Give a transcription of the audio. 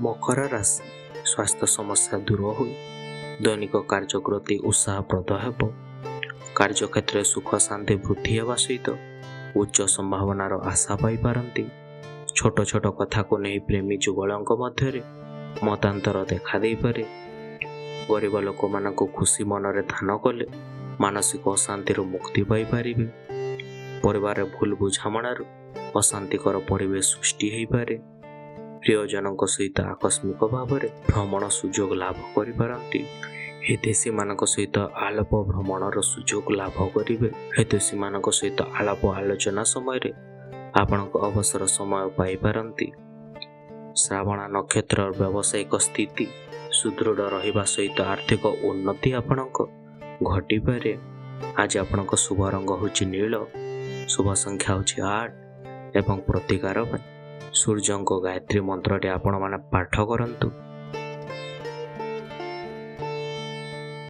ମକର ରାଶି ସ୍ୱାସ୍ଥ୍ୟ ସମସ୍ୟା ଦୂର ହୋଇ ଦୈନିକ କାର୍ଯ୍ୟ ପ୍ରତି ଉତ୍ସାହପ୍ରଦ ହେବ। କାର୍ଯ୍ୟକ୍ଷେତ୍ରରେ ସୁଖ ଶାନ୍ତି ବୃଦ୍ଧି ହେବା ସହିତ ଉଚ୍ଚ ସମ୍ଭାବନାର ଆଶା ପାଇପାରନ୍ତି। ଛୋଟ ଛୋଟ କଥାକୁ ନେଇ ପ୍ରେମୀ ଯୁଗଳଙ୍କ ମଧ୍ୟରେ ମତାନ୍ତର ଦେଖାଦେଇପାରେ। ଗରିବ ଲୋକମାନଙ୍କୁ ଖୁସି ମନରେ ଦାନ କଲେ ମାନସିକ ଅଶାନ୍ତିରୁ ମୁକ୍ତି ପାଇପାରିବେ। ପରିବାରରେ ଭୁଲ ବୁଝାମଣାରୁ ଅଶାନ୍ତିକର ପରିବେଶ ସୃଷ୍ଟି ହୋଇପାରେ। ପ୍ରିୟଜନଙ୍କ ସହିତ ଆକସ୍ମିକ ଭାବରେ ଭ୍ରମଣ ସୁଯୋଗ ଲାଭ କରିପାରନ୍ତି। ହିତୈଷୀମାନଙ୍କ ସହିତ ଆଳାପ ଭ୍ରମଣର ସୁଯୋଗ ଲାଭ କରିବେ। ହିତୈଷୀମାନଙ୍କ ସହିତ ଆଳାପ ଆଲୋଚନା ସମୟରେ ଆପଣଙ୍କ ଅବସର ସମୟ ପାଇପାରନ୍ତି। ଶ୍ରାବଣ ନକ୍ଷତ୍ରର ବ୍ୟବସାୟିକ ସ୍ଥିତି ସୁଦୃଢ଼ ରହିବା ସହିତ ଆର୍ଥିକ ଉନ୍ନତି ଆପଣଙ୍କ ଘଟିପାରେ। ଆଜି ଆପଣଙ୍କ ଶୁଭ ରଙ୍ଗ ହେଉଛି ନୀଳ, ଶୁଭ ସଂଖ୍ୟା ହେଉଛି 8 ଏବଂ ପ୍ରତିକାର ପାଇଁ ସୂର୍ଯ୍ୟଙ୍କ ଗାୟତ୍ରୀ ମନ୍ତ୍ରଟି ଆପଣମାନେ ପାଠ କରନ୍ତୁ।